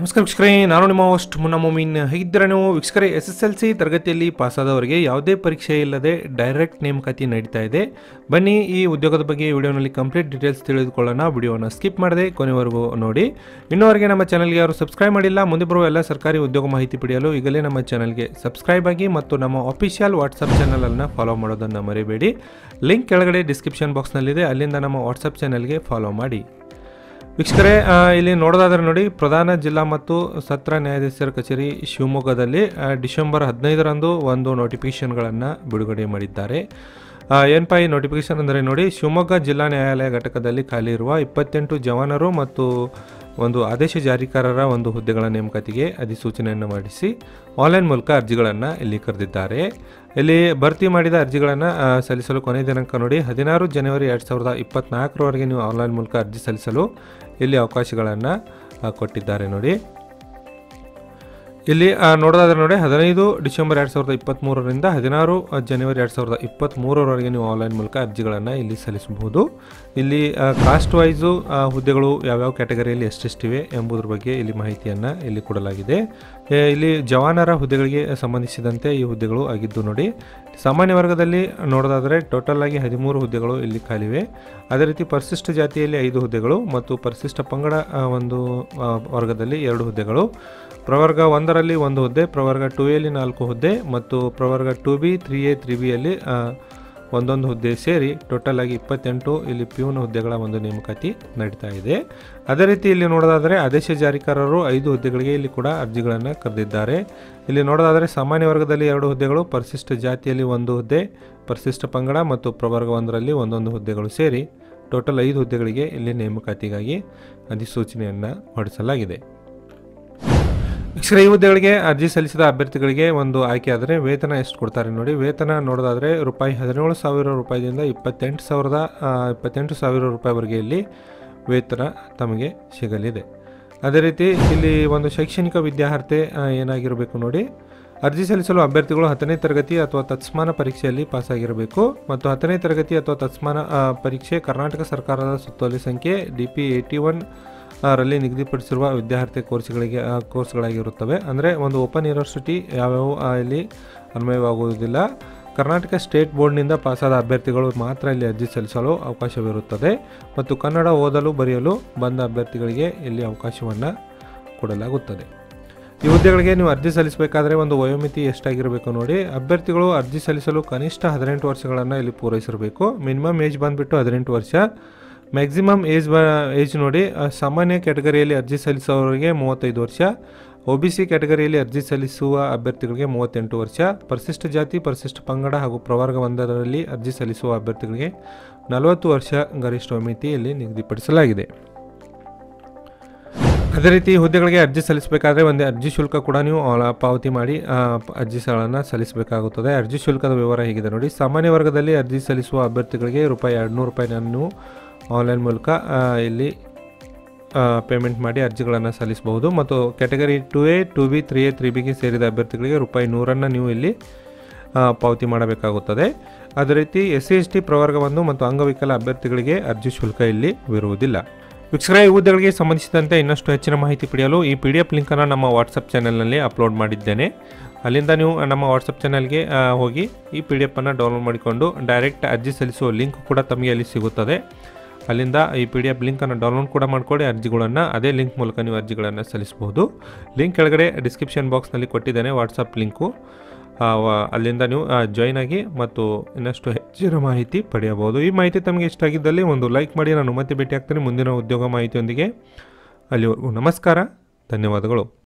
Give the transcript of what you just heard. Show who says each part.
Speaker 1: ನಮಸ್ಕಾರ ವೀಕ್ಷಕರೇ, ನಾನು ನಿಮ್ಮ ಹೋಸ್ಟ್ ಮುನ್ನಾ ಮೊಮಿನ್. ಹೇಗಿದ್ದೀರಾ ನೀವು ವೀಕ್ಷಕರೇ? SSLC ತರಗತಿಯಲ್ಲಿ ಪಾಸಾದವರಿಗೆ ಯಾವುದೇ ಪರೀಕ್ಷೆ ಇಲ್ಲದೆ ಡೈರೆಕ್ಟ್ ನೇಮಕಾತಿ ನಡೀತಾ ಇದೆ. ಬನ್ನಿ ಈ ಉದ್ಯೋಗದ ಬಗ್ಗೆ ವಿಡಿಯೋನಲ್ಲಿ ಕಂಪ್ಲೀಟ್ ಡೀಟೇಲ್ಸ್ ತಿಳಿದುಕೊಳ್ಳೋಣ. ವಿಡಿಯೋನ ಸ್ಕಿಪ್ ಮಾಡದೆ ಕೊನೆವರೆಗೂ ನೋಡಿ. ಇನ್ನೂವರೆಗೆ ನಮ್ಮ ಚಾನಲ್ಗೆ ಯಾರು ಸಬ್ಸ್ಕ್ರೈಬ್ ಮಾಡಿಲ್ಲ, ಮುಂದೆ ಬರುವ ಎಲ್ಲ ಸರ್ಕಾರಿ ಉದ್ಯೋಗ ಮಾಹಿತಿ ಪಡೆಯಲು ಈಗಲೇ ನಮ್ಮ ಚಾನಲ್ಗೆ ಸಬ್ಸ್ಕ್ರೈಬ್ ಆಗಿ ಮತ್ತು ನಮ್ಮ ಅಫಿಷಿಯಲ್ ವಾಟ್ಸಪ್ ಚಾನಲನ್ನು ಫಾಲೋ ಮಾಡೋದನ್ನು ಮರಿಬೇಡಿ. ಲಿಂಕ್ ಕೆಳಗಡೆ ಡಿಸ್ಕ್ರಿಪ್ಷನ್ ಬಾಕ್ಸ್ನಲ್ಲಿದೆ, ಅಲ್ಲಿಂದ ನಮ್ಮ ವಾಟ್ಸಪ್ ಚಾನಲ್ಗೆ ಫಾಲೋ ಮಾಡಿ. ವೀಕ್ಷಕರೇ, ಇಲ್ಲಿ ನೋಡೋದಾದ್ರೆ ನೋಡಿ, ಪ್ರಧಾನ ಜಿಲ್ಲಾ ಮತ್ತು ಸತ್ರ ನ್ಯಾಯಾಧೀಶರ ಕಚೇರಿ ಶಿವಮೊಗ್ಗದಲ್ಲಿ ಡಿಸೆಂಬರ್ 15ರಂದು ಒಂದು ನೋಟಿಫಿಕೇಷನ್ಗಳನ್ನು ಬಿಡುಗಡೆ ಮಾಡಿದ್ದಾರೆ. ಏನಪ್ಪ ಈ ನೋಟಿಫಿಕೇಷನ್ ಅಂದರೆ ನೋಡಿ, ಶಿವಮೊಗ್ಗ ಜಿಲ್ಲಾ ನ್ಯಾಯಾಲಯ ಘಟಕದಲ್ಲಿ ಖಾಲಿ ಇರುವ 28 ಜವಾನರು ಮತ್ತು ಒಂದು ಆದೇಶ ಜಾರಿಕಾರರ ಒಂದು ಹುದ್ದೆಗಳ ನೇಮಕಾತಿಗೆ ಅಧಿಸೂಚನೆಯನ್ನು ಮಾಡಿಸಿ ಆನ್ಲೈನ್ ಮೂಲಕ ಅರ್ಜಿಗಳನ್ನು ಇಲ್ಲಿ ಕರೆದಿದ್ದಾರೆ. ಇಲ್ಲಿ ಭರ್ತಿ ಮಾಡಿದ ಅರ್ಜಿಗಳನ್ನು ಸಲ್ಲಿಸಲು ಕೊನೆಯ ದಿನಾಂಕ ನೋಡಿ 16 ಜನವರಿ 2024ರವರೆಗೆ ನೀವು ಆನ್ಲೈನ್ ಮೂಲಕ ಅರ್ಜಿ ಸಲ್ಲಿಸಲು ಇಲ್ಲಿ ಅವಕಾಶಗಳನ್ನು ಕೊಟ್ಟಿದ್ದಾರೆ. ನೋಡಿ ಇಲ್ಲಿ ನೋಡೋದಾದ್ರೆ ನೋಡಿ, 15 ಡಿಸೆಂಬರ್ 2023ರಿಂದ 16 ಜನವರಿ 2023ರವರೆಗೆ ನೀವು ಆನ್ಲೈನ್ ಮೂಲಕ ಅರ್ಜಿಗಳನ್ನು ಇಲ್ಲಿ ಸಲ್ಲಿಸಬಹುದು. ಇಲ್ಲಿ ಕಾಸ್ಟ್ ವೈಸು ಹುದ್ದೆಗಳು ಯಾವ್ಯಾವ ಕ್ಯಾಟಗರಿಯಲ್ಲಿ ಎಷ್ಟೆಷ್ಟಿವೆ ಎಂಬುದ್ರ ಬಗ್ಗೆ ಇಲ್ಲಿ ಮಾಹಿತಿಯನ್ನು ಇಲ್ಲಿ ಕೊಡಲಾಗಿದೆ. ಇಲ್ಲಿ ಜವಾನರ ಹುದ್ದೆಗಳಿಗೆ ಸಂಬಂಧಿಸಿದಂತೆ ಈ ಹುದ್ದೆಗಳು ಆಗಿದ್ದು ನೋಡಿ, ಸಾಮಾನ್ಯ ವರ್ಗದಲ್ಲಿ ನೋಡೋದಾದರೆ ಟೋಟಲ್ ಆಗಿ 13 ಹುದ್ದೆಗಳು ಇಲ್ಲಿ ಖಾಲಿವೆ. ಅದೇ ರೀತಿ ಪರಿಶಿಷ್ಟ ಜಾತಿಯಲ್ಲಿ 5 ಹುದ್ದೆಗಳು ಮತ್ತು ಪರಿಶಿಷ್ಟ ಪಂಗಡ ಒಂದು ವರ್ಗದಲ್ಲಿ 2 ಹುದ್ದೆಗಳು, ಪ್ರವರ್ಗ 1ರಲ್ಲಿ 1 ಹುದ್ದೆ, ಪ್ರವರ್ಗ 2ಎಲ್ಲಿ 4 ಹುದ್ದೆ ಮತ್ತು ಪ್ರವರ್ಗ 2B 3A 3Bಯಲ್ಲಿ 1 ಹುದ್ದೆ ಸೇರಿ ಟೋಟಲ್ ಆಗಿ 28 ಇಲ್ಲಿ ಪ್ಯೂನ್ ಹುದ್ದೆಗಳ ಒಂದು ನೇಮಕಾತಿ ನಡೀತಾ ಇದೆ. ಅದೇ ರೀತಿ ಇಲ್ಲಿ ನೋಡೋದಾದರೆ ಆದೇಶ ಜಾರಿಕಾರರು 5 ಹುದ್ದೆಗಳಿಗೆ ಇಲ್ಲಿ ಕೂಡ ಅರ್ಜಿಗಳನ್ನು ಕರೆದಿದ್ದಾರೆ. ಇಲ್ಲಿ ನೋಡೋದಾದರೆ ಸಾಮಾನ್ಯ ವರ್ಗದಲ್ಲಿ 2 ಹುದ್ದೆಗಳು, ಪರಿಶಿಷ್ಟ ಜಾತಿಯಲ್ಲಿ 1 ಹುದ್ದೆ, ಪರಿಶಿಷ್ಟ ಪಂಗಡ ಮತ್ತು ಪ್ರವರ್ಗ 1ರಲ್ಲಿ 1 ಹುದ್ದೆಗಳು ಸೇರಿ ಟೋಟಲ್ 5 ಹುದ್ದೆಗಳಿಗೆ ಇಲ್ಲಿ ನೇಮಕಾತಿಗಾಗಿ ಅಧಿಸೂಚನೆಯನ್ನು ಹೊರಡಿಸಲಾಗಿದೆ. ಈ ಹುದ್ದೆಗಳಿಗೆ ಅರ್ಜಿ ಸಲ್ಲಿಸಿದ ಅಭ್ಯರ್ಥಿಗಳಿಗೆ ಒಂದು ಆಯ್ಕೆ ಆದರೆ ವೇತನ ಎಷ್ಟು ಕೊಡ್ತಾರೆ ನೋಡಿ. ವೇತನ ನೋಡೋದಾದರೆ ರೂಪಾಯಿ 17,000 ರೂಪಾಯಿದಿಂದ 28,000 ರೂಪಾಯಿವರೆಗೆ ಇಲ್ಲಿ ವೇತನ ತಮಗೆ ಸಿಗಲಿದೆ. ಅದೇ ರೀತಿ ಇಲ್ಲಿ ಒಂದು ಶೈಕ್ಷಣಿಕ ವಿದ್ಯಾರ್ಹತೆ ಏನಾಗಿರಬೇಕು ನೋಡಿ. ಅರ್ಜಿ ಸಲ್ಲಿಸಲು ಅಭ್ಯರ್ಥಿಗಳು 10ನೇ ತರಗತಿ ಅಥವಾ ತತ್ಸಮಾನ ಪರೀಕ್ಷೆಯಲ್ಲಿ ಪಾಸಾಗಿರಬೇಕು ಮತ್ತು 10ನೇ ತರಗತಿ ಅಥವಾ ತತ್ಸಮಾನ ಪರೀಕ್ಷೆ ಕರ್ನಾಟಕ ಸರ್ಕಾರದ ಸುತ್ತೋಲೆ ಸಂಖ್ಯೆ DP 81 ರಲ್ಲಿ ನಿಗದಿಪಡಿಸಿರುವ ವಿದ್ಯಾರ್ಥಿ ಕೋರ್ಸ್ಗಳಾಗಿರುತ್ತವೆ. ಅಂದರೆ ಒಂದು ಓಪನ್ ಯೂನಿವರ್ಸಿಟಿ ಯಾವ್ಯಾವ ಇಲ್ಲಿ ಅನ್ವಯವಾಗುವುದಿಲ್ಲ. ಕರ್ನಾಟಕ ಸ್ಟೇಟ್ ಬೋರ್ಡ್ನಿಂದ ಪಾಸಾದ ಅಭ್ಯರ್ಥಿಗಳು ಮಾತ್ರ ಇಲ್ಲಿ ಅರ್ಜಿ ಸಲ್ಲಿಸಲು ಅವಕಾಶವಿರುತ್ತದೆ ಮತ್ತು ಕನ್ನಡ ಓದಲು ಬರೆಯಲು ಬಂದ ಅಭ್ಯರ್ಥಿಗಳಿಗೆ ಇಲ್ಲಿ ಅವಕಾಶವನ್ನು ಕೊಡಲಾಗುತ್ತದೆ. ಈ ಹುದ್ದೆಗಳಿಗೆ ನೀವು ಅರ್ಜಿ ಸಲ್ಲಿಸಬೇಕಾದ್ರೆ ಒಂದು ವಯೋಮಿತಿ ಎಷ್ಟಾಗಿರಬೇಕು ನೋಡಿ. ಅಭ್ಯರ್ಥಿಗಳು ಅರ್ಜಿ ಸಲ್ಲಿಸಲು ಕನಿಷ್ಠ 18 ವರ್ಷಗಳನ್ನು ಇಲ್ಲಿ ಪೂರೈಸಿರಬೇಕು. ಮಿನಿಮಮ್ ಏಜ್ ಬಂದುಬಿಟ್ಟು 18 ವರ್ಷ. ಮ್ಯಾಕ್ಸಿಮಮ್ ಏಜ್ ನೋಡಿ, ಸಾಮಾನ್ಯ ಕ್ಯಾಟಗರಿಯಲ್ಲಿ ಅರ್ಜಿ ಸಲ್ಲಿಸುವವರಿಗೆ 35 ವರ್ಷ, OBC ಕ್ಯಾಟಗರಿಯಲ್ಲಿ ಅರ್ಜಿ ಸಲ್ಲಿಸುವ ಅಭ್ಯರ್ಥಿಗಳಿಗೆ 38 ವರ್ಷ, ಪರಿಶಿಷ್ಟ ಜಾತಿ, ಪರಿಶಿಷ್ಟ ಪಂಗಡ ಹಾಗೂ ಪ್ರವರ್ಗ 1ರಲ್ಲಿ ಅರ್ಜಿ ಸಲ್ಲಿಸುವ ಅಭ್ಯರ್ಥಿಗಳಿಗೆ 40 ವರ್ಷ ಗರಿಷ್ಠ ಮಿತಿಯಲ್ಲಿ ನಿಗದಿಪಡಿಸಲಾಗಿದೆ. ಅದೇ ರೀತಿ ಹುದ್ದೆಗಳಿಗೆ ಅರ್ಜಿ ಸಲ್ಲಿಸಬೇಕಾದ್ರೆ ಒಂದು ಅರ್ಜಿ ಶುಲ್ಕ ಕೂಡ ನೀವು ಪಾವತಿ ಮಾಡಿ ಅರ್ಜಿಗಳನ್ನು ಸಲ್ಲಿಸಬೇಕಾಗುತ್ತದೆ. ಅರ್ಜಿ ಶುಲ್ಕದ ವಿವರ ಹೀಗಿದೆ ನೋಡಿ. ಸಾಮಾನ್ಯ ವರ್ಗದಲ್ಲಿ ಅರ್ಜಿ ಸಲ್ಲಿಸುವ ಅಭ್ಯರ್ಥಿಗಳಿಗೆ ರೂಪಾಯಿ 200 ರೂಪಾಯಿಯನ್ನು ಆನ್ಲೈನ್ ಮೂಲಕ ಇಲ್ಲಿ ಪೇಮೆಂಟ್ ಮಾಡಿ ಅರ್ಜಿಗಳನ್ನು ಸಲ್ಲಿಸಬಹುದು ಮತ್ತು ಕ್ಯಾಟಗರಿ 2A 2B 3A 3Bಗೆ ಸೇರಿದ ಅಭ್ಯರ್ಥಿಗಳಿಗೆ ರೂಪಾಯಿ 100 ನೀವು ಇಲ್ಲಿ ಪಾವತಿ ಮಾಡಬೇಕಾಗುತ್ತದೆ. ಅದೇ ರೀತಿ SC ST ಪ್ರವರ್ಗ 1 ಮತ್ತು ಅಂಗವಿಕಲ ಅಭ್ಯರ್ಥಿಗಳಿಗೆ ಅರ್ಜಿ ಶುಲ್ಕ ಇಲ್ಲಿ ಇರುವುದಿಲ್ಲ. ವೀಕ್ಷಕರೇ, ಈ ಹುದ್ದೆಗಳಿಗೆ ಸಂಬಂಧಿಸಿದಂತೆ ಇನ್ನಷ್ಟು ಹೆಚ್ಚಿನ ಮಾಹಿತಿ ಪಡೆಯಲು ಈ PDF ಲಿಂಕನ್ನು ನಮ್ಮ ವಾಟ್ಸಪ್ ಚಾನಲ್ನಲ್ಲಿ ಅಪ್ಲೋಡ್ ಮಾಡಿದ್ದೇನೆ. ಅಲ್ಲಿಂದ ನೀವು ನಮ್ಮ ವಾಟ್ಸಪ್ ಚಾನಲ್ಗೆ ಹೋಗಿ ಈ PDF ಅನ್ನು ಡೌನ್ಲೋಡ್ ಮಾಡಿಕೊಂಡು ಡೈರೆಕ್ಟ್ ಅರ್ಜಿ ಸಲ್ಲಿಸುವ ಲಿಂಕ್ ಕೂಡ ತಮಗೆ ಅಲ್ಲಿ ಸಿಗುತ್ತದೆ. ಅಲ್ಲಿಂದ ಈ PDF ಲಿಂಕನ್ನು ಡೌನ್ಲೋಡ್ ಕೂಡ ಮಾಡಿಕೊಳ್ಳಿ. ಅರ್ಜಿಗಳನ್ನು ಅದೇ ಲಿಂಕ್ ಮೂಲಕ ನೀವು ಅರ್ಜಿಗಳನ್ನು ಸಲ್ಲಿಸಬಹುದು. ಲಿಂಕ್ ಕೆಳಗಡೆ ಡಿಸ್ಕ್ರಿಪ್ಷನ್ ಬಾಕ್ಸ್ನಲ್ಲಿ ಕೊಟ್ಟಿದ್ದೇನೆ ವಾಟ್ಸಪ್ ಲಿಂಕು. ಅಲ್ಲಿಂದ ನೀವು ಜಾಯ್ನ್ ಆಗಿ ಮತ್ತು ಇನ್ನಷ್ಟು ಹೆಚ್ಚಿನ ಮಾಹಿತಿ ಪಡೆಯಬಹುದು. ಈ ಮಾಹಿತಿ ತಮಗೆ ಇಷ್ಟ ಆಗಿದ್ದಲ್ಲಿ ಒಂದು ಲೈಕ್ ಮಾಡಿ. ನಾನು ಮತ್ತೆ ಭೇಟಿ ಆಗ್ತೀನಿ ಮುಂದಿನ ಉದ್ಯೋಗ ಮಾಹಿತಿಯೊಂದಿಗೆ. ಅಲ್ಲಿವರೆಗೂ ನಮಸ್ಕಾರ, ಧನ್ಯವಾದಗಳು.